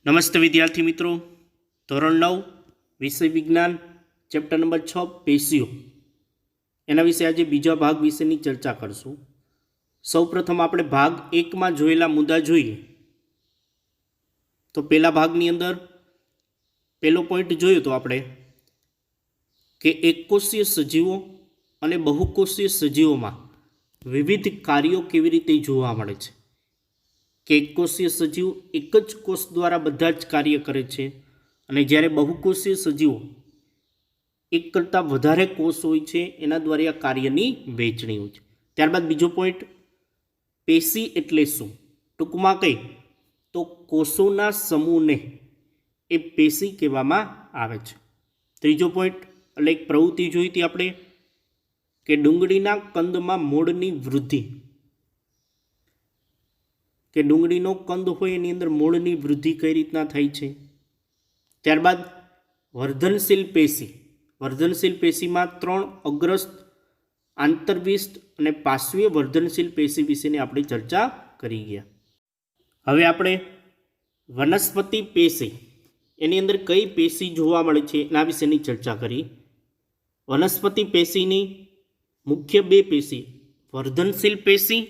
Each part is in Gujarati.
નમસ્તે વિદ્યાર્થી મિત્રો, ધોરણ 9 વિષય વિજ્ઞાન ચેપ્ટર નંબર 6 પેશીઓ એના વિશે આજે બીજા ભાગ વિશેની ચર્ચા કરશું। સૌપ્રથમ આપણે ભાગ 1 માં જોયેલા મુદ્દા જોઈએ તો પહેલા ભાગની અંદર પહેલો પોઈન્ટ જોયો તો આપણે કે એકકોષીય સજીવો અને બહુકોષીય સજીવોમાં વિવિધ કાર્યો કેવી રીતે જોવા મળે છે કે એકકોષીય સજીવ એક જ કોષ દ્વારા બધા જ કાર્ય કરે છે અને જ્યારે બહુકોષીય સજીવો એક કરતાં વધારે કોષ હોય છે એના દ્વારા આ કાર્યની વહેંચણી હોય છે। ત્યારબાદ બીજો પોઈન્ટ પેશી એટલે શું, ટૂંકમાં કહી તો કોષોના સમૂહને એ પેશી કહેવામાં આવે છે। ત્રીજો પોઈન્ટ એટલે એક પ્રવૃત્તિ જોઈ હતી આપણે કે ડુંગળીના કંદમાં મૂળની વૃદ્ધિ, કે ડુંગળીનો કંદ હોય એની અંદર મૂળની વૃદ્ધિ કઈ રીતના થાય છે। ત્યારબાદ વર્ધનશીલ પેશી, વર્ધનશીલ પેશીમાં 3 અગ્રસ્થ, આંતરવિષ્ટ અને પાર્શ્વીય વર્ધનશીલ પેશી વિશેની આપણે ચર્ચા કરી ગયા। હવે આપણે વનસ્પતિ પેશી એની અંદર કઈ પેશી જોવા મળે છે એના વિશેની ચર્ચા કરી। વનસ્પતિ પેશીની મુખ્ય 2 પેશી, વર્ધનશીલ પેશી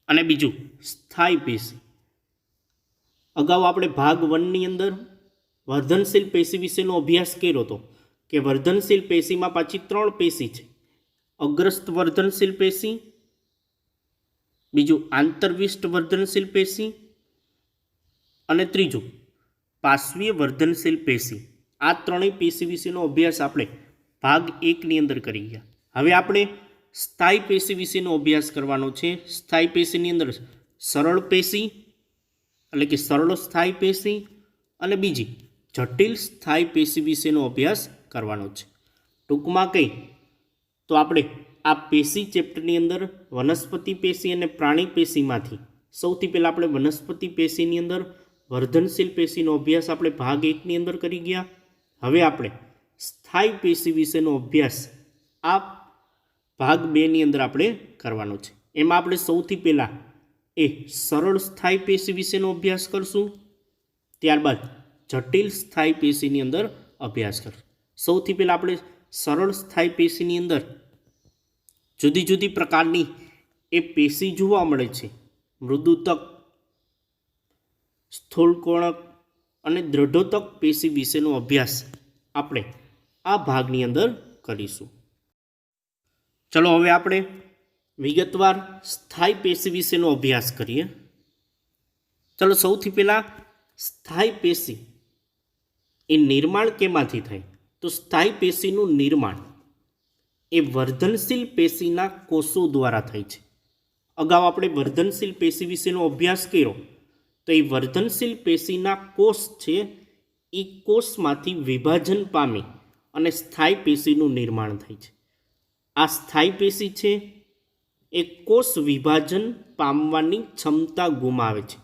અને બીજું સ્થાયી પેશી। અગાઉ આપણે ભાગ 1ની અંદર વર્ધનશીલ પેશી વિશેનો અભ્યાસ કર્યો હતો કે વર્ધનશીલ પેશીમાં પાછી 3 પેશી છે, અગ્રસ્થ વર્ધનશીલ પેશી, બીજું આંતરવિષ્ટ વર્ધનશીલ પેશી અને ત્રીજું પાર્શ્વીય વર્ધનશીલ પેશી। આ ત્રણેય પેશી વિશેનો અભ્યાસ આપણે ભાગ 1ની અંદર કરી ગયા। હવે આપણે સ્થાયી પેશી વિશેનો અભ્યાસ કરવાનો છે। સ્થાયી પેશીની અંદર સરળ પેશી એટલે કે સરળ સ્થાયી પેશી અને બીજી જટિલ સ્થાયી પેશી વિશેનો અભ્યાસ કરવાનો છે। ટૂંકમાં કહી તો આપણે આ પેશી ચેપ્ટરની અંદર વનસ્પતિ પેશી અને પ્રાણી પેશીમાંથી સૌથી પહેલાં આપણે વનસ્પતિ પેશીની અંદર વર્ધનશીલ પેશીનો અભ્યાસ આપણે ભાગ 1ની અંદર કરી ગયા। હવે આપણે સ્થાયી પેશી વિશેનો અભ્યાસ આ ભાગ 2ની અંદર આપણે કરવાનો છે। એમાં આપણે સૌથી પહેલાં એ સરળ સ્થાયી પેશી વિશેનો અભ્યાસ કરશું, ત્યારબાદ જટિલ સ્થાયી પેશીની અંદર અભ્યાસ કરશું। સૌથી પહેલાં આપણે સરળ સ્થાયી પેશીની અંદર જુદી જુદી પ્રકારની એ પેશી જોવા મળે છે, મૃદુતક, સ્થૂળકોણક અને દૃઢોતક પેશી વિશેનો અભ્યાસ આપણે આ ભાગની અંદર કરીશું। ચલો હવે આપણે વિગતવાર સ્થાયી પેશી વિશેનો અભ્યાસ કરીએ। ચલો સૌથી પહેલાં સ્થાયી પેશી એ નિર્માણ કેમાંથી થાય તો સ્થાયી પેશીનું નિર્માણ એ વર્ધનશીલ પેશીના કોષો દ્વારા થાય છે। અગાઉ આપણે વર્ધનશીલ પેશી વિશેનો અભ્યાસ કર્યો તો એ વર્ધનશીલ પેશીના કોષ છે એ કોષમાંથી વિભાજન પામી અને સ્થાયી પેશીનું નિર્માણ થાય છે। આ સ્થાયી પેશી છે એ કોષ વિભાજન પામવાની ક્ષમતા ગુમાવે છે।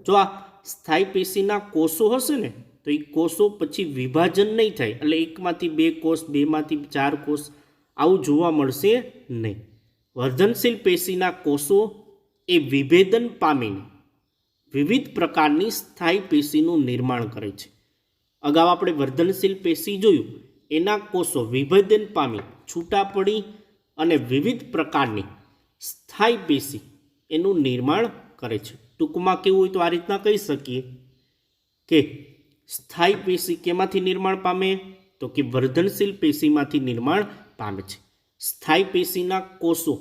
જો આ સ્થાયી પેશીના કોષો હશે ને તો એ કોષો પછી વિભાજન નહીં થાય, એટલે એકમાંથી 2 કોષ, 2માંથી 4 કોષ આવું જોવા મળશે નહીં। વર્ધનશીલ પેશીના કોષો એ વિભેદન પામીને વિવિધ પ્રકારની સ્થાયી પેશીનું નિર્માણ કરે છે। અગાઉ આપણે વર્ધનશીલ પેશી જોયું, એના કોષો વિભેદન પામી છૂટા પડી અને વિવિધ પ્રકારની સ્થાયી પેશી એનું નિર્માણ કરે છે। ટૂંકમાં કેવું હોય તો આ રીતના કહી શકીએ કે સ્થાયી પેશી કેમાંથી નિર્માણ પામે તો કે વર્ધનશીલ પેશીમાંથી નિર્માણ પામે છે। સ્થાયી પેશીના કોષો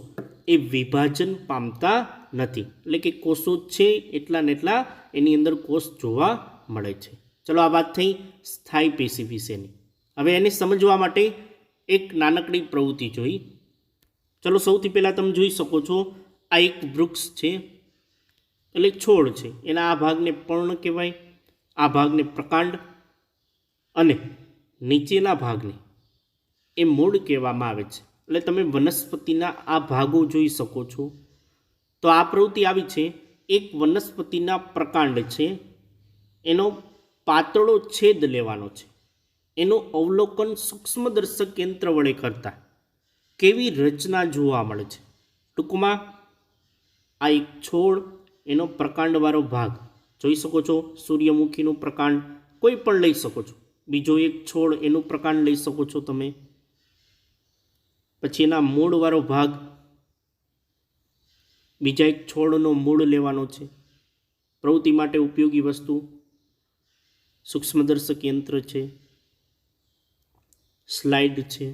એ વિભાજન પામતા નથી, એટલે કે કોષો છે એટલા ને એટલા એની અંદર કોષ જોવા મળે છે। ચલો આ વાત થઈ સ્થાયી પેશી વિશેની। હવે એને સમજવા માટે એક નાનકડી પ્રવૃત્તિ જોઈ। ચલો સૌથી પહેલાં તમે જોઈ શકો છો આ એક વૃક્ષ છે, એટલે છોડ છે, એના આ ભાગને પર્ણ કહેવાય, આ ભાગને પ્રકાંડ અને નીચેના ભાગને એ મૂળ કહેવામાં આવે છે। એટલે તમે વનસ્પતિના આ ભાગો જોઈ શકો છો। તો આ પ્રવૃત્તિ આવી છે, એક વનસ્પતિના પ્રકાંડ છે, એનો પાતળો છેદ લેવાનો છે, એનું અવલોકન સૂક્ષ્મદર્શક યંત્ર વડે કરતા કેવી રચના જોવા મળે છે। ટૂંકમાં આ એક છોડ, એનો પ્રકાંડવાળો ભાગ જોઈ શકો છો સૂર્યમુખીનું પ્રકાંડ કોઈ પણ લઈ શકો છો, બીજો એક છોડ એનું પ્રકાંડ લઈ શકો છો તમે. પછી એના મૂળવાળો ભાગ, બીજા એક છોડનો મૂળ લેવાનો છે. પ્રવૃત્તિ માટે ઉપયોગી વસ્તુ સૂક્ષ્મદર્શક યંત્ર છે, સ્લાઇડ છે,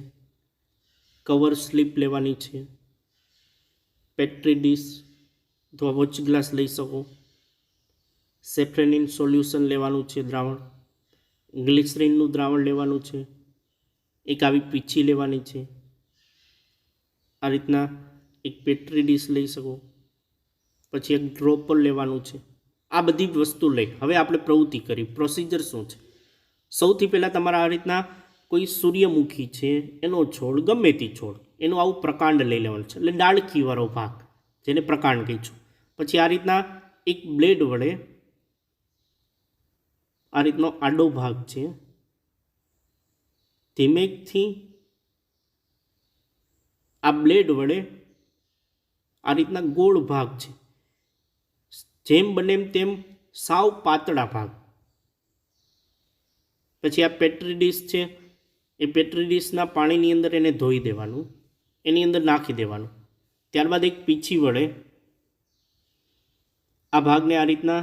કવર સ્લીપ લેવાની છે, પેટ્રી ડીશ અથવા વોચ ગ્લાસ લઈ શકો, સેફ્રેનિન સોલ્યુશન લેવાનું છે દ્રાવણ, ગ્લિસરીનનું દ્રાવણ લેવાનું છે, એક આવી પીછી લેવાની છે. આ રીતના એક પેટ્રી ડીશ લઈ શકો, પછી એક ડ્રોપર લેવાનું છે. આ બધી વસ્તુ લઈ હવે આપણે પ્રવૃત્તિ કરી. પ્રોસિજર શું છે? સૌથી પહેલાં તમારા આ રીતના કોઈ સૂર્યમુખી છે એનો છોડ, ગમે તે છોડ, એનું આવું પ્રકાંડ લઈ લેવાનું છે, એટલે ડાળખીવાળો ભાગ જેને પ્રકાંડ કહે છે. પછી આ રીતના એક બ્લેડ વડે આ રીતનો આડો ભાગ છે, ધીમેથી આ બ્લેડ વડે આ રીતના ગોળ ભાગ છે, જેમ બને તેમ સાવ પાતળા ભાગ. પછી આ પેટ્રી ડીશ છે, એ પેટ્રી ડીશના પાણીની અંદર એને ધોઈ દેવાનું, એની અંદર નાખી દેવાનું. ત્યારબાદ એક પીછી વડે આ ભાગને આ રીતના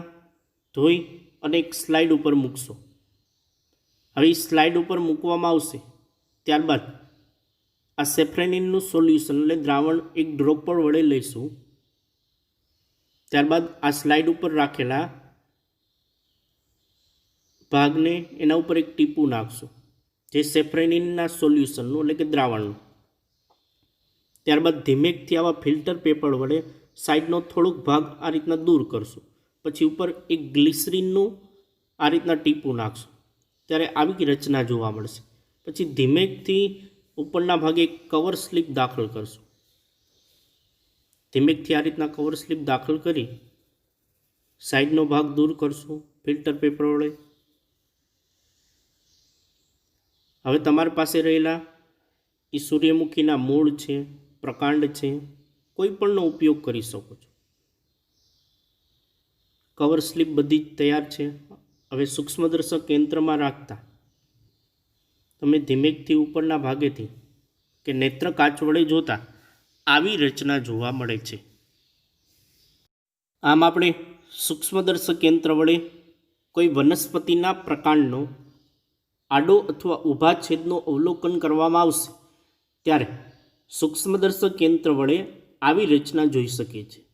ધોઈ અને એક સ્લાઇડ ઉપર મૂકશો. હવે એ સ્લાઇડ ઉપર મૂકવામાં આવશે. ત્યારબાદ આ સેફ્રેનિનનું સોલ્યુશન એટલે દ્રાવણ એક ડ્રોપર વડે લઈશું. ત્યારબાદ આ સ્લાઇડ ઉપર રાખેલા ભાગને એના ઉપર એક ટીપું નાખશું, જે સેફ્રેનિનના સોલ્યુશનનું એટલે કે દ્રાવણનું. ત્યારબાદ ધીમેકથી આવા ફિલ્ટર પેપર વડે સાઈડનો થોડોક ભાગ આ રીતના દૂર કરશું. પછી ઉપર એક ગ્લિસરીનનું આ રીતના ટીપું નાખશું, ત્યારે આવી રચના જોવા મળશે. પછી ધીમેકથી ઉપરના ભાગે એક કવર સ્લીપ દાખલ કરશું. ધીમેકથી આ રીતના કવર સ્લીપ દાખલ કરી સાઈડનો ભાગ દૂર કરશું ફિલ્ટર પેપર વડે. હવે તમારી પાસે રહેલા એ સૂર્યમુખીના મૂળ છે, પ્રકાંડ છે, કોઈ પણનો ઉપયોગ કરી શકો છો. કવર સ્લીપ બધી જ તૈયાર છે. હવે સૂક્ષ્મદર્શક યંત્રમાં રાખતા તમે ધીમેકથી ઉપરના ભાગેથી કે નેત્ર કાચ વડે જોતા આવી રચના જોવા મળે છે. આમ આપણે સૂક્ષ્મદર્શક યંત્ર વડે કોઈ વનસ્પતિના પ્રકાંડનો આડો અથવા ઊભા છેદનું અવલોકન કરવામાં આવશે ત્યારે સૂક્ષ્મદર્શક યંત્ર વડે આવી રચના જોઈ શકીએ છીએ.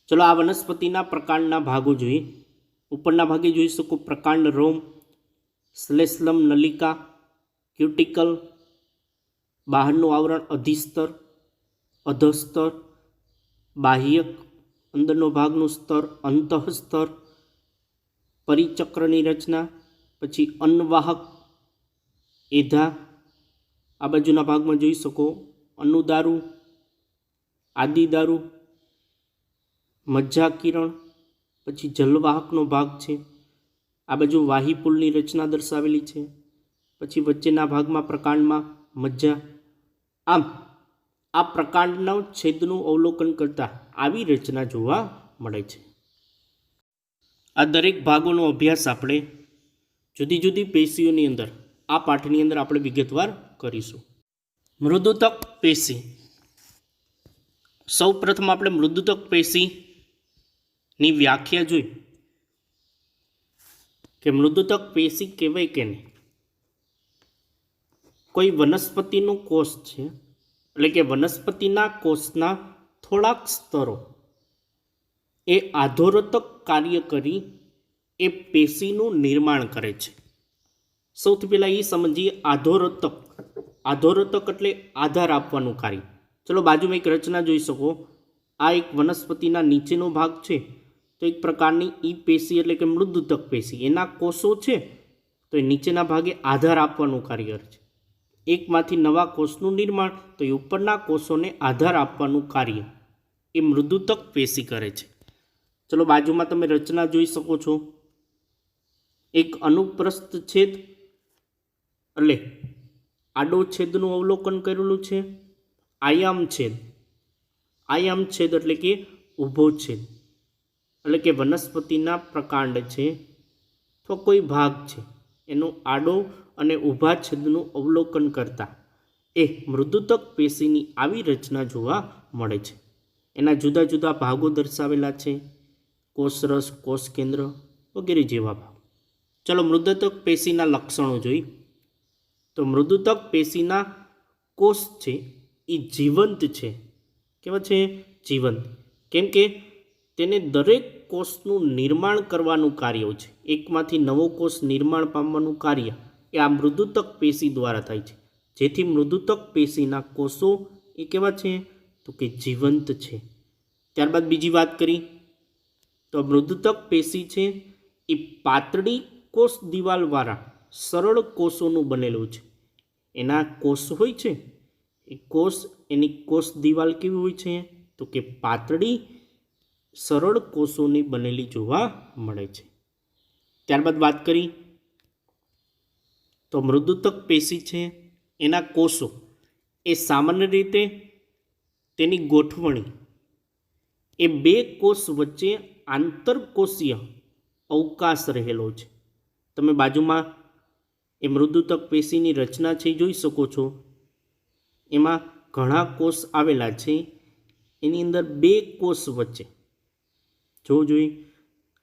ચલો આ વનસ્પતિના પ્રકાંડના ભાગો જોઈએ. ઉપરના ભાગે જોઈ શકો પ્રકાંડ રોમ, શ્લેષ્મમ નલિકા, ક્યુટિકલ, બહારનું આવરણ અધિસ્તર, અધસ્તર, બાહ્યક, અંદરનો ભાગનું સ્તર અંતઃસ્તર, પરિચક્રની રચના, પછી અન્નવાહક, એધા, આ બાજુના ભાગમાં જોઈ શકો અનુદારુ, આદિદારુ, મજ્જા કિરણ, પછી જલવાહકનો ભાગ છે. આ બાજુ વાહીપુલની રચના દર્શાવેલી છે. પછી વચ્ચેના ભાગમાં પ્રકાંડમાં મજ્જા. આમ આ પ્રકાંડના છેદનું અવલોકન કરતા આવી રચના જોવા મળે છે. આ દરેક ભાગોનો અભ્યાસ આપણે જુદી જુદી પેશીઓની અંદર આ પાઠની અંદર આપણે વિગતવાર કરીશું. મૃદુતક પેશી. સૌ પ્રથમ આપણે મૃદુતક પેશીની વ્યાખ્યા જોઈ કે મૃદુતક પેશી કહેવાય કે નહીં. કોઈ વનસ્પતિનો કોષ છે, એટલે કે વનસ્પતિના કોષના થોડાક સ્તરો એ આધોરતક કાર્ય કરી એ પેશીનું નિર્માણ કરે છે. સૌથી પહેલાં એ સમજીએ આધોરતક. આધોરતક એટલે આધાર આપવાનું કાર્ય. ચલો બાજુમાં એક રચના જોઈ શકો. આ એક વનસ્પતિના નીચેનો ભાગ છે તો એક પ્રકારની ઈ પેશી એટલે કે મૃદુતક પેશી, એના કોષો છે તો એ નીચેના ભાગે આધાર આપવાનું કાર્ય કરે છે. એકમાંથી નવા કોષનું નિર્માણ તો એ ઉપરના કોષોને આધાર આપવાનું કાર્ય એ મૃદુતક પેશી કરે છે. ચલો બાજુમાં તમે રચના જોઈ શકો છો. એક અનુપ્રસ્થ છેદ એટલે આડો છેદનું અવલોકન કરેલું છે. આયામ છેદ. આયામ છેદ એટલે કે ઊભો છેદ. એટલે કે વનસ્પતિના પ્રકાંડ છે અથવા કોઈ ભાગ છે એનો આડો અને ઊભા છેદનું અવલોકન કરતા એ મૃદુતક પેશીની આવી રચના જોવા મળે છે. એના જુદા જુદા ભાગો દર્શાવેલા છે, કોષરસ, કોષ કેન્દ્ર વગેરે જેવા ભાગ. ચલો મૃદુતક પેશીના લક્ષણો જોઈ. તો મૃદુતક પેશીના કોષ છે એ જીવંત છે. કેવા છે? જીવંત. કેમ કે તેને દરેક કોષનું નિર્માણ કરવાનું કાર્ય છે. એકમાંથી નવો કોષ નિર્માણ પામવાનું કાર્ય એ આ મૃદુતક પેશી દ્વારા થાય છે. જેથી મૃદુતક પેશીના કોષો એ કેવા છે? તો કે જીવંત છે. ત્યારબાદ બીજી વાત કરી તો મૃદુતક પેશી છે એ પાતળી કોષ દિવાલવાળા સરળ કોષોનું બનેલું છે. એના કોષ હોય છે એ કોષ, એની કોષ દિવાલ કેવી હોય છે? તો કે પાતળી સરળ કોષોની બનેલી જોવા મળે છે. ત્યારબાદ વાત કરી તો મૃદુતક પેશી છે એના કોષો એ સામાન્ય રીતે તેની ગોઠવણી એ બે કોષ વચ્ચે આંતરકોષીય અવકાશ રહેલો છે. તમે બાજુમાં એ મૃદુતક પેશીની રચના છે જોઈ શકો છો. એમાં ઘણા કોષ આવેલા છે. એની અંદર બે કોષ વચ્ચે જોઈ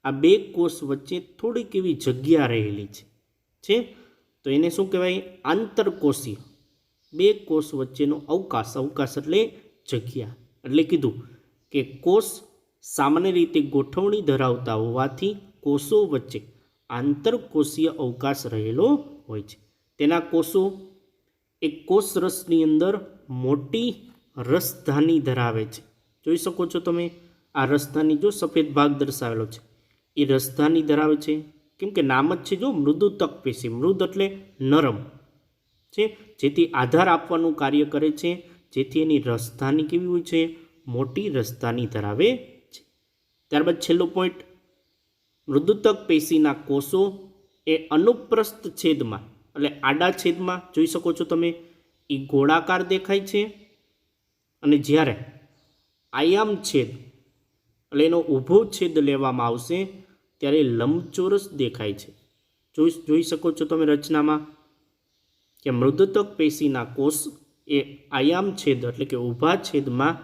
આ બે કોષ વચ્ચે થોડીક એવી જગ્યા રહેલી છે તો એને શું કહેવાય? આંતરકોષીય. બે કોષ વચ્ચેનો અવકાશ. અવકાશ એટલે જગ્યા. એટલે કીધું કે કોષ સામાન્ય રીતે ગોઠવણી ધરાવતા હોવાથી કોષો વચ્ચે આંતરકોષીય અવકાશ રહેલો હોય છે. તેના કોષો એક કોષ રસની અંદર મોટી રસધાની ધરાવે છે. જોઈ શકો છો તમે આ રસધાની, જો સફેદ ભાગ દર્શાવેલો છે એ રસધાની ધરાવે છે. કેમ કે નામ જ છે જો મૃદુતક પેશી. મૃદ એટલે નરમ છે, જેથી આધાર આપવાનું કાર્ય કરે છે. જેથી એની રસધાની કેવી હોય છે? મોટી રસધાની ધરાવે છે. ત્યારબાદ છેલ્લો પોઈન્ટ, મૃદુતક પેશીના કોષો એ અનુપ્રસ્થ છેદમાં એટલે આડા છેદમાં જોઈ શકો છો તમે એ ગોળાકાર દેખાય છે, અને જ્યારે આયામ છેદ એટલે એનો ઊભો છેદ લેવામાં આવશે ત્યારે લંબચોરસ દેખાય છે. જોઈ શકો છો તમે રચનામાં કે મૃદુતક પેશીના કોષ એ આયામ છેદ એટલે કે ઊભા છેદમાં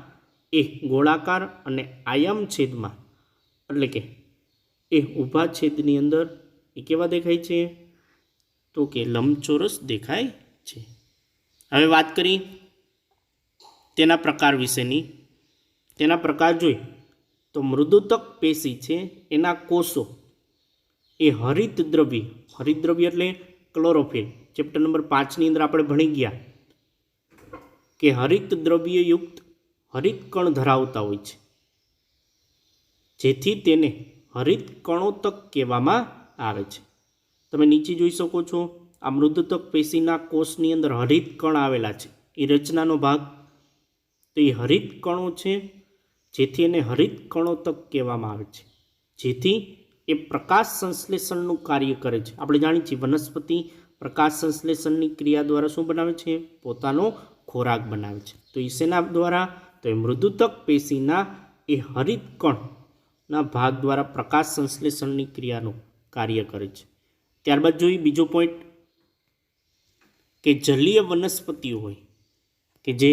એ ગોળાકાર અને આયામ છેદમાં એટલે કે એ ઊભા છેદની અંદર એ કેવા દેખાય છે? તો કે લંબચોરસ દેખાય છે. હવે વાત કરી તેના પ્રકાર વિશેની. તેના પ્રકાર જોઈ તો મૃદુતક પેશી છે એના કોષો એ હરિત દ્રવ્ય એટલે ક્લોરોફિલ, ચેપ્ટર નંબર 5ની અંદર આપણે ભણી ગયા કે હરિત દ્રવ્યયુક્ત હરિત કણ ધરાવતા હોય છે, જેથી તેને હરિત કણોતક કહેવામાં આવે છે. તમે નીચે જોઈ શકો છો આ મૃદુતક પેશીના કોષની અંદર હરિત કણ આવેલા છે. એ રચનાનો ભાગ. તો એ હરિત કણો છે, જેથી એને હરિત કણોતક કહેવામાં આવે છે. જેથી એ પ્રકાશ સંશ્લેષણનું કાર્ય કરે છે. આપણે જાણીએ છીએ વનસ્પતિ પ્રકાશ સંશ્લેષણની ક્રિયા દ્વારા શું બનાવે છે? પોતાનો ખોરાક બનાવે છે. તો એ શેના દ્વારા? તો એ મૃદુતક પેશીના એ હરિત કણના ભાગ દ્વારા પ્રકાશ સંશ્લેષણની ક્રિયાનું કાર્ય કરે છે. ત્યારબાદ જોઈએ બીજો પોઈન્ટ કે જલીય વનસ્પતિઓ હોય કે જે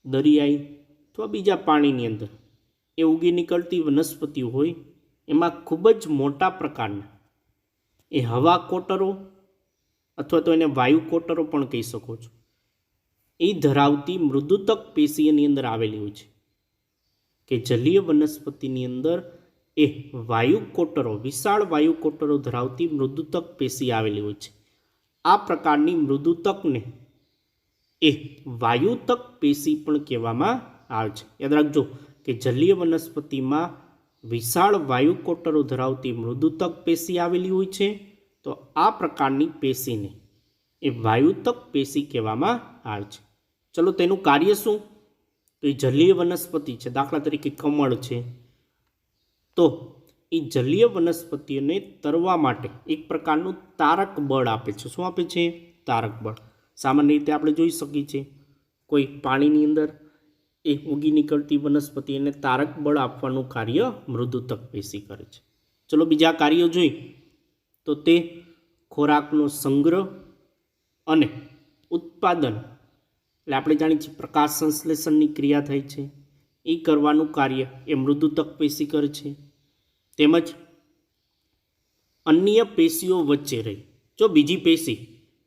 દરિયાઈ અથવા બીજા પાણીની અંદર એ ઉગી નીકળતી વનસ્પતિઓ હોય, એમાં ખૂબ જ મોટા પ્રકારના એ હવા કોટરો અથવા તો એને વાયુ કોટરો પણ કહી શકો છો, એ ધરાવતી મૃદુતક પેશીની અંદર આવેલી હોય છે. કે જલીય વનસ્પતિની અંદર એ વાયુ કોટરો, વિશાળ વાયુ કોટરો ધરાવતી મૃદુતક પેશી આવેલી હોય છે. આ પ્રકારની મૃદુતકને એ વાયુતક પેશી પણ કહેવામાં આવે છે. યાદ રાખજો કે જલીય વનસ્પતિમાં વિશાળ વાયુ કોટરો ધરાવતી મૃદુતક પેશી આવેલી હોય છે. તો આ પ્રકારની પેશીને એ વાયુતક પેશી કહેવામાં આવે છે. ચલો તેનું કાર્ય શું? તો એ જલીય વનસ્પતિ છે, દાખલા તરીકે કમળ છે, તો એ જલીય વનસ્પતિઓને તરવા માટે એક પ્રકારનું તારક બળ આપે છે. શું આપે છે? તારક બળ. સામાન્ય રીતે આપણે જોઈ શકીએ છીએ કોઈ પાણીની અંદર એ ઉગી નીકળતી વનસ્પતિ એને તારક બળ આપવાનું કાર્ય મૃદુતક પેશી કરે છે. ચલો બીજા કાર્યો જોઈ તો તે ખોરાકનો સંગ્રહ અને ઉત્પાદન, એટલે આપણે જાણીએ છીએ પ્રકાશ સંશ્લેષણની ક્રિયા થાય છે, એ કરવાનું કાર્ય એ મૃદુતક પેશી કરે છે. તેમજ અન્ય પેશીઓ વચ્ચે રહી, જો બીજી પેશી,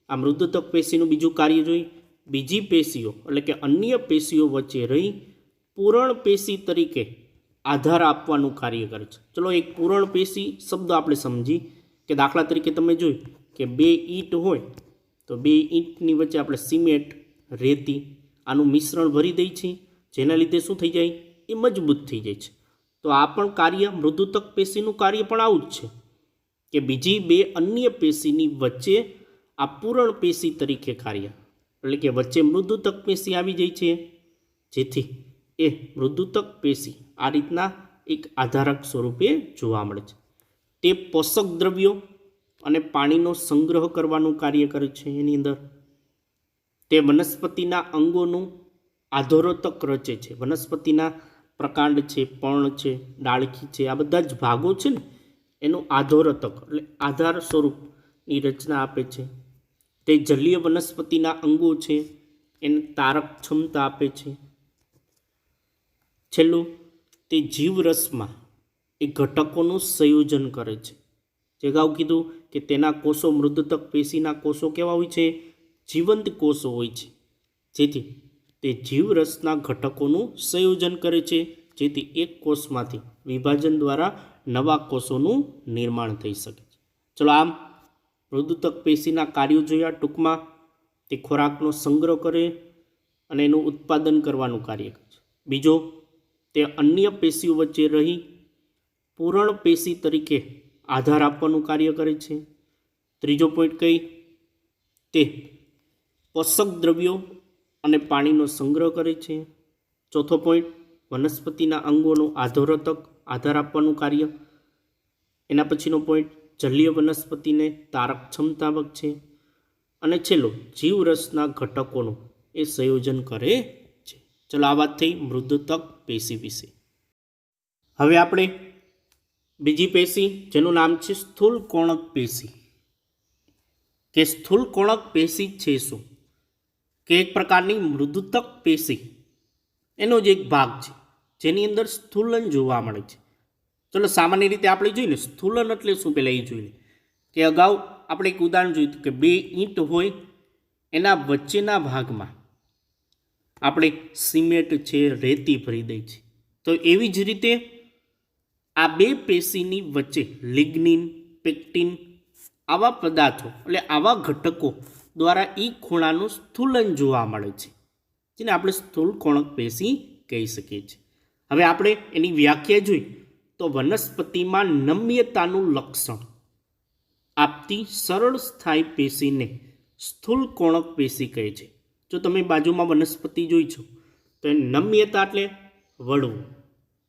આ મૃદુતક પેશીનું બીજું કાર્ય જોઈ, બીજી પેશીઓ એટલે કે અન્ય પેશીઓ વચ્ચે રહી પૂરણ પેશી તરીકે આધાર આપવાનું કાર્ય કરે છે. ચલો એક પૂરણ પેશી શબ્દ આપણે સમજી કે દાખલા તરીકે તમે જોઈ કે બે ઈંટ હોય તો બે ઈંટની વચ્ચે આપણે સિમેન્ટ, રેતી આનું મિશ્રણ ભરી દઈએ છીએ, જેના લીધે શું થઈ જાય, એ મજબૂત થઈ જાય છે. તો આ પણ કાર્ય મૃદુતક પેશીનું કાર્ય પણ આવું જ છે કે બીજી બે અન્ય પેશીની વચ્ચે આ પૂરણ પેશી તરીકે કાર્ય, એટલે કે વચ્ચે મૃદુતક પેશી આવી જાય છે, જેથી એ મૃદુતક પેશી આ રીતના એક આધારક સ્વરૂપે જોવા મળે છે. તે પોષક દ્રવ્યો અને પાણીનો સંગ્રહ કરવાનું કાર્ય કરે છે. એની અંદર તે વનસ્પતિના અંગોનું આધારોતક રચે છે. વનસ્પતિના પ્રકાંડ છે, પર્ણ છે, ડાળખી છે, આ બધા જ ભાગો છે ને એનું આધારોતક એટલે આધાર સ્વરૂપની રચના આપે છે. તે જલીય વનસ્પતિના અંગો છે એને તારક ક્ષમતા આપે છે. છેલ્લું, તે જીવરસમાં એ ઘટકોનું સંયોજન કરે છે. જે અગાઉ કીધું કે તેના કોષો, મૃદુતક પેશીના કોષો કેવા હોય છે, જીવંત કોષો હોય છે, જેથી તે જીવરસના ઘટકોનું સંયોજન કરે છે, જેથી એક કોષમાંથી વિભાજન દ્વારા નવા કોષોનું નિર્માણ થઈ શકે છે. ચલો આમ મૃદુતક પેશીના કાર્યો જોયા ટૂંકમાં. તે ખોરાકનો સંગ્રહ કરે અને એનું ઉત્પાદન કરવાનું કાર્ય કરે છે. બીજો, તે અન્ય પેશીઓ વચ્ચે રહી પૂરણ પેશી તરીકે આધાર આપવાનું કાર્ય કરે છે. ત્રીજો પોઈન્ટ કઈ, તે પોષક દ્રવ્યો અને પાણીનો સંગ્રહ કરે છે. ચોથો પોઈન્ટ, વનસ્પતિના અંગોનું આધારોતક આધાર આપવાનું કાર્ય. એના પછીનો પોઈન્ટ, જલીય વનસ્પતિને તારક ક્ષમતાવક છે. અને છેલ્લો, જીવરસના ઘટકોનું એ સંયોજન કરે છે. ચલો આ વાત થઈ મૃદુતક પેશી વિશે. હવે આપણે બીજી પેશી જેનું નામ છે સ્થૂલ કોણક પેશી, કે સ્થૂલ કોણક પેશી છે શું, કે એક પ્રકારની મૃદુતક પેશી એનો જ એક ભાગ છે જેની અંદર સ્થૂલન જોવા મળે છે. ચલો સામાન્ય રીતે આપણે જોઈએ ને સ્થૂલન એટલે શું, પહેલાં એ જોઈએ કે અગાઉ આપણે એક ઉદાહરણ જોયું કે બે ઈંટ હોય એના વચ્ચેના ભાગમાં આપણે સિમેન્ટ છે, રેતી ભરી દઈએ છીએ. તો એવી જ રીતે આ બે પેશીની વચ્ચે લિગ્નિન, પેક્ટિન આવા પદાર્થો એટલે આવા ઘટકો દ્વારા એ ખૂણાનું સ્થૂલન જોવા મળે છે, જેને આપણે સ્થૂલ કોણક પેશી કહી શકીએ છીએ. હવે આપણે એની વ્યાખ્યા જોઈ તો વનસ્પતિમાં નમ્યતાનું લક્ષણ આપતી સરળ સ્થાયી પેશીને સ્થૂલ કોણક પેશી કહે છે. જો તમે બાજુમાં વનસ્પતિ જોઈ છો તો એ નમ્યતા એટલે વળવું.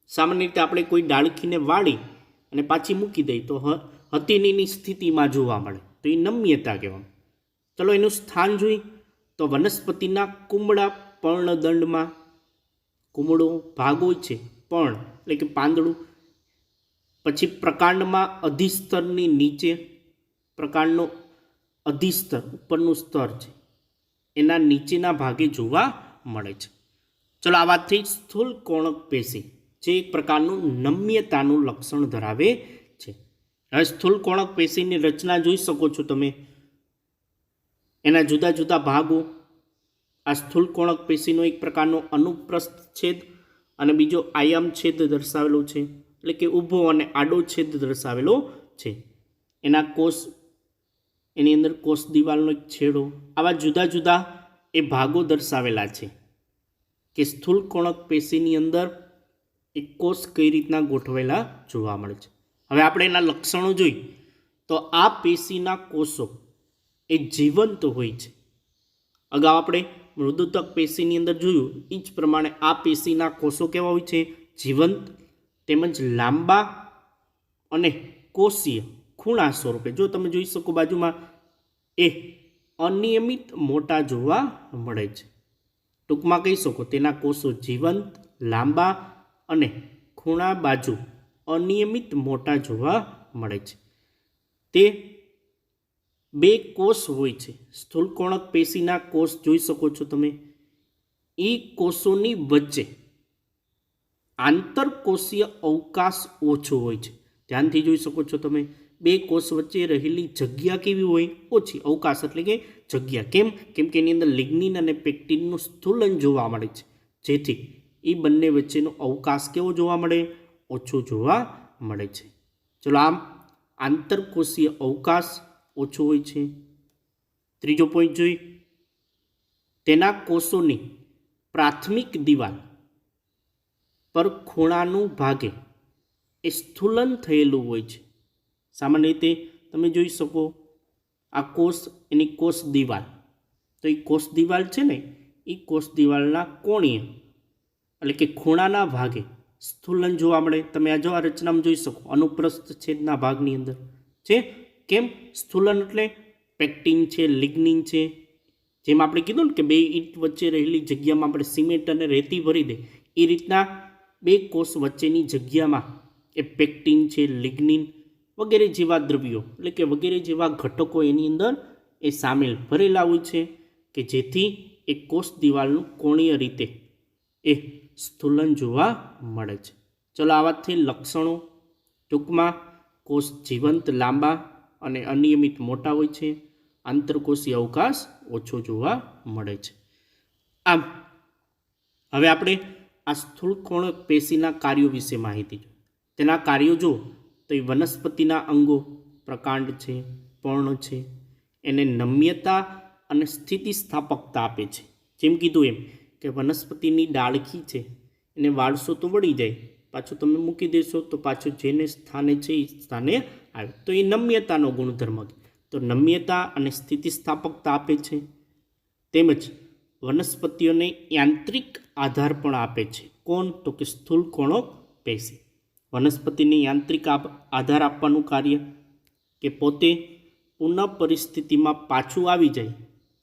સામાન્ય રીતે આપણે કોઈ ડાળખીને વાળી અને પાછી મૂકી દઈએ તો હતીની સ્થિતિમાં જોવા મળે, તો એ નમ્યતા કહેવામાં. ચલો એનું સ્થાન જોઈ તો વનસ્પતિના કુમળા પર્ણદંડમાં, કુમળો ભાગ હોય છે, પર્ણ એટલે કે પાંદડું, પછી પ્રકાંડમાં અધિસ્તરની નીચે, પ્રકાંડનો અધિસ્તર ઉપરનું સ્તર છે એના નીચેના ભાગે જોવા મળે છે. ચલો આ વાત થઈ સ્થૂલ કોણક પેશી, જે એક પ્રકારનું નમ્યતાનું લક્ષણ ધરાવે છે. હવે સ્થૂલ કોણક પેશીની રચના જોઈ શકો છો તમે, એના જુદા જુદા ભાગો. આ સ્થૂલ કોણક પેશીનો એક પ્રકારનો અનુપ્રસ્થ છેદ અને બીજો આયામ છેદ દર્શાવેલો છે, એટલે કે ઊભો અને આડો છેદ દર્શાવેલો છે. એના કોષ, એની અંદર કોષ દિવાલનો એક છેડો, આવા જુદા જુદા એ ભાગો દર્શાવેલા છે કે સ્થૂલ કોણક પેશીની અંદર એક કોષ કઈ રીતના ગોઠવેલા જોવા મળે છે. હવે આપણે એના લક્ષણો જોઈ તો આ પેશીના કોષો એ જીવંત હોય છે. અગાઉ આપણે મૃદુતક પેશીની અંદર જોયું એ જ પ્રમાણે આ પેશીના કોષો કેવા હોય છે, જીવંત તેમજ લાંબા અને કોષીય ખૂણા સ્વરૂપે. જો તમે જોઈ શકો બાજુમાં એ અનિયમિત મોટા જોવા મળે છે. ટૂંકમાં કહી શકો તેના કોષો જીવંત, લાંબા અને ખૂણા બાજુ અનિયમિત મોટા જોવા મળે છે. તે બે કોષ હોય છે. સ્થૂળકોણક પેશીના કોષ જોઈ શકો છો તમે. એ કોષોની વચ્ચે આંતરકોષીય અવકાશ ઓછો હોય છે. ધ્યાનથી જોઈ શકો છો તમે. બે કોષ વચ્ચે રહેલી જગ્યા કેવી હોય? ઓછી. અવકાશ એટલે કે જગ્યા. કેમ? કેમ કે એની અંદર લિગ્નિન અને પેક્ટિનનું સ્થૂલન જોવા મળે છે, જેથી એ બંને વચ્ચેનો અવકાશ કેવો જોવા મળે? ઓછો જોવા મળે છે. ચલો, આમ આંતરકોષીય અવકાશ ઓછો હોય છે. ત્રીજો પોઈન્ટ જોઈ, તેના કોષોની પ્રાથમિક દિવાલ પર ખૂણાનું ભાગે એ સ્થૂલન થયેલું હોય છે. સામાન્ય રીતે તમે જોઈ શકો આ કોષ, એની કોષ દિવાલ. તો એ કોષ દિવાલ છે ને, એ કોષ દિવાલના કોણીય એટલે કે ખૂણાના ભાગે સ્થૂલન જોવા મળે. તમે આ જો આ રચનામાં જોઈ શકો, અનુપ્રસ્થ છેદના ભાગની અંદર છે. કેમ? સ્થૂલન એટલે પેક્ટિન છે, લિગ્નિન છે. જેમ આપણે કીધું ને કે બે ઈંટ વચ્ચે રહેલી જગ્યામાં આપણે સિમેન્ટ અને રેતી ભરી દે, એ રીતના બે કોષ વચ્ચેની જગ્યામાં એ પેક્ટિન છે, લિગ્નિન વગેરે જેવા દ્રવ્યો એટલે કે વગેરે જેવા ઘટકો એની અંદર એ સામેલ ભરેલા હોય છે, કે જેથી એ કોષ દિવાલનું કોણીય રીતે એ સ્થૂલન જોવા મળે છે. ચલો, આ વાત થઈ લક્ષણો. ટૂંકમાં કોષ જીવંત, લાંબા અને અનિયમિત મોટા હોય છે. આંતરકોષીય અવકાશ ઓછો જોવા મળે છે. આમ હવે આપણે આ સ્થૂળકોણક પેશીના કાર્યો વિશે માહિતી જોઈએ. તેના કાર્યો જો તો એ વનસ્પતિના અંગો, પ્રકાંડ છે, પર્ણ છે, એને નમ્યતા અને સ્થિતિસ્થાપકતા આપે છે. જેમ કીધું એમ કે વનસ્પતિની ડાળખી છે, એને વાળશો તો વળી જાય, પાછું તમે મૂકી દેશો તો પાછું જેને સ્થાને છે એ સ્થાને આવે. તો એ નમ્યતાનો ગુણધર્મ. તો નમ્યતા અને સ્થિતિસ્થાપકતા આપે છે. તેમજ વનસ્પતિઓને યાંત્રિક આધાર પણ આપે છે. કોણ? તો કે સ્થૂળકોણક પેશી. વનસ્પતિને યાંત્રિક આધાર આપવાનું કાર્ય, કે પોતે પુનઃ પરિસ્થિતિમાં પાછું આવી જાય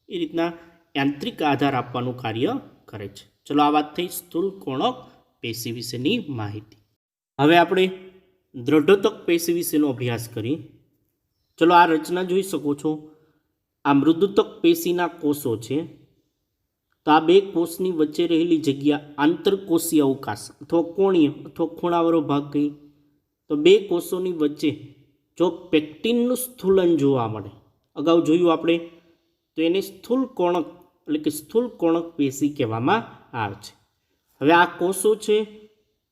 એ રીતના યાંત્રિક આધાર આપવાનું કાર્ય કરે છે. ચલો, આ વાત થઈ સ્થૂળકોણક પેશી વિશેની માહિતી. હવે આપણે દ્રઢોતક પેશી વિશેનો અભ્યાસ કરીએ. ચલો, આ રચના જોઈ શકો છો. આ મૃદુતક પેશીના કોષો છે. તો આ બે કોષની વચ્ચે રહેલી જગ્યા આંતરકોષીય અવકાશ અથવા કોણીય અથવા ખૂણાવાળો ભાગ કહીએ. તો બે કોષોની વચ્ચે જો પેક્ટિનનું સ્થૂલન જોવા મળે, અગાઉ જોયું આપણે, તો એને સ્થૂળકોણક એટલે કે સ્થૂળકોણક પેશી કહેવામાં આવે છે. હવે આ કોષો છે,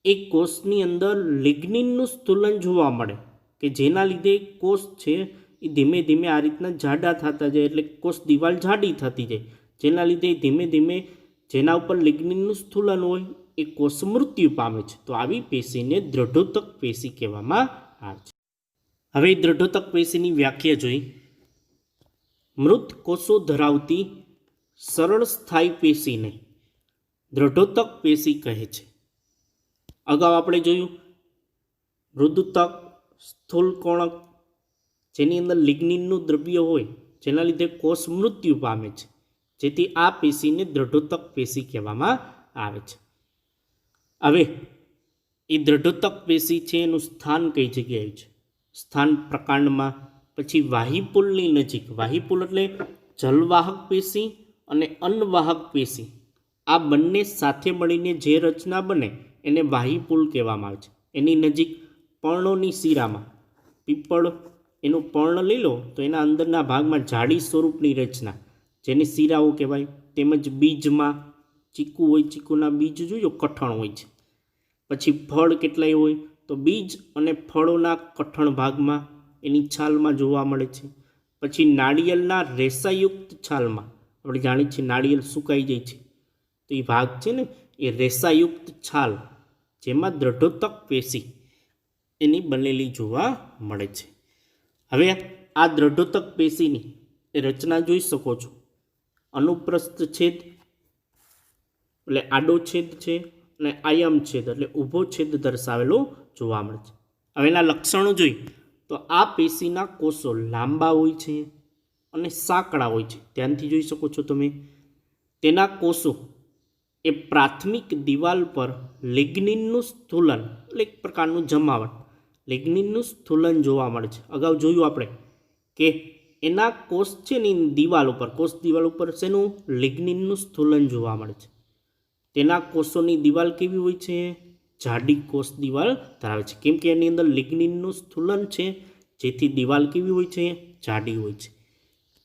એ કોષની અંદર લિગ્નિનનું સ્થૂલન જોવા મળે, કે જેના લીધે કોષ છે એ ધીમે ધીમે આ રીતના જાડા થતા જાય, એટલે કોષ દિવાલ જાડી થતી જાય, જેના લીધે ધીમે ધીમે જેના ઉપર લિગ્નિનનું સ્થૂલન હોય એ કોષ મૃત્યુ પામે છે. તો આવી પેશીને દ્રઢોતક પેશી કહેવામાં આવે છે. હવે દ્રઢોતક પેશીની વ્યાખ્યા જોઈ. મૃત કોષો ધરાવતી સરળ સ્થાયી પેશીને દ્રઢોતક પેશી કહે છે. અગાઉ આપણે જોયું મૃદુતક, સ્થૂળકોણક, જેની અંદર લિગ્નિનનું દ્રવ્ય હોય, જેના લીધે કોષ મૃત્યુ પામે છે, જેથી આ પેશીને દ્રઢોતક પેશી કહેવામાં આવે છે. હવે એ દ્રઢોતક પેશી છે એનું સ્થાન કઈ જગ્યાએ છે? સ્થાન પ્રકાંડમાં, પછી વાહિપુલની નજીક. વાહિપુલ એટલે જલવાહક પેશી અને અન્નવાહક પેશી, આ બંને સાથે મળીને જે રચના બને એને વાહિપુલ કહેવામાં આવે છે. એની નજીક પર્ણોની શિરામાં, પીપળ એનું પર્ણ લઈ લો તો એના અંદરના ભાગમાં જાડી સ્વરૂપની રચના, જેને શિરાઓ કહેવાય. તેમજ બીજમાં ચીકુ હોય, ચીકુના બીજ જોયો કઠણ હોય છે. પછી ફળ કેટલાય હોય, તો બીજ અને ફળોના કઠણ ભાગમાં એની છાલમાં જોવા મળે છે. પછી નાળિયેરના રેસાયુક્ત છાલમાં, આપણે જાણીએ છીએ નાળિયેર સુકાઈ જાય છે, તો એ ભાગ છે ને એ રેસાયુક્ત છાલ, જેમાં દ્રઢોતક પેશી એની બનેલી જોવા મળે છે. હવે આ દ્રઢોતક પેશીની એ રચના જોઈ શકો છો. અનુપ્રસ્થ છેદ એટલે આડો છેદ છે, અને આયમ છેદ એટલે ઊભો છેદ દર્શાવેલો જોવા મળે છે. હવે એના લક્ષણો જોઈ તો આ પેશીના કોષો લાંબા હોય છે અને સાંકડા હોય છે. ધ્યાનથી જોઈ શકો છો તમે. તેના કોષો એ પ્રાથમિક દિવાલ પર લિગ્નિનનું સ્થૂલન એટલે એક પ્રકારનું જમાવટ લિગ્નિનનું સ્થૂલન જોવા મળે છે. અગાઉ જોયું આપણે કે એના કોષ છે ને દિવાલ ઉપર કોષ દિવાલ ઉપર શેનું લિગ્નિનનું સ્થૂલન જોવા મળે છે. તેના કોષોની દિવાલ કેવી હોય છે? જાડી કોષ દિવાલ ધરાવે છે. કેમ કે એની અંદર લિગ્નિનનું સ્થૂલન છે, જેથી દિવાલ કેવી હોય છે? જાડી હોય છે.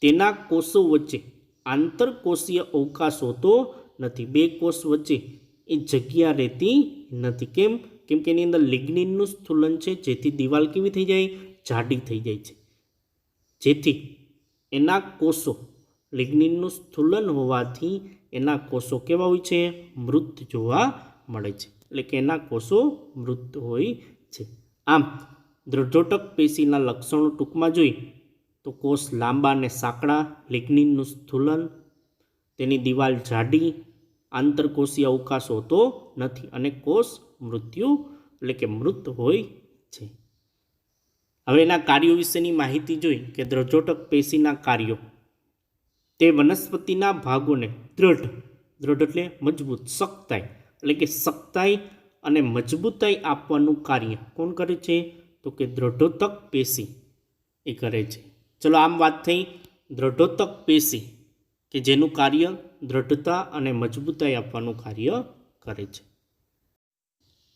તેના કોષો વચ્ચે આંતરકોષીય અવકાશ હોતો નથી. બે કોષ વચ્ચે એ જગ્યા રહેતી નથી. કેમ કે એની અંદર લિગ્નિનનું સ્થૂલન છે, જેથી દિવાલ કેવી થઈ જાય? જાડી થઈ જાય છે. જેથી એના કોષો લિગ્નિનનું સ્થૂલન હોવાથી એના કોષો કેવા હોય છે? મૃત જોવા મળે છે. એટલે કે એના કોષો મૃત હોય છે. આમ દ્રઢોટક પેશીના લક્ષણો ટૂંકમાં જોઈ તો કોષ લાંબા અને સાંકડા, લિગ્નિનનું સ્થૂલન, તેની દિવાલ જાડી, આંતરકોષીય અવકાશ હોતો નથી અને કોષ મૃત્યુ એટલે કે મૃત હોય છે. હવે એના કાર્યો વિશેની માહિતી જોઈ કે દ્રઢોટક પેશીના કાર્યો તે વનસ્પતિના ભાગોને દ્રઢ એટલે મજબૂત, સખ્તાઈ એટલે કે સખ્તાઈ અને મજબૂતાઈ આપવાનું કાર્ય કોણ કરે છે? તો કે દ્રઢોતક પેશી એ કરે છે. ચલો આમ વાત થઈ દ્રઢોતક પેશી કે જેનું કાર્ય દ્રઢતા અને મજબૂતાઈ આપવાનું કાર્ય કરે છે.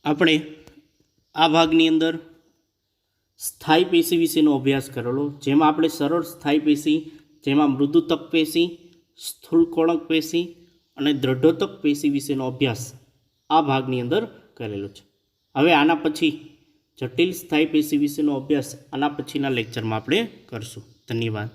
આપણે આ ભાગની અંદર સ્થાયી પેશી વિશેનો અભ્યાસ કરેલો, જેમાં આપણે સરળ સ્થાયી પેશી, જેમાં મૃદુતક પેશી, સ્થૂળકોણક પેશી અને દ્રઢોતક પેશી વિશેનો અભ્યાસ આ ભાગની અંદર કરેલો છે. હવે આના પછી જટિલ સ્થાયી પેશી વિશેનો અભ્યાસ આના પછીના લેક્ચરમાં આપણે કરશું. ધન્યવાદ.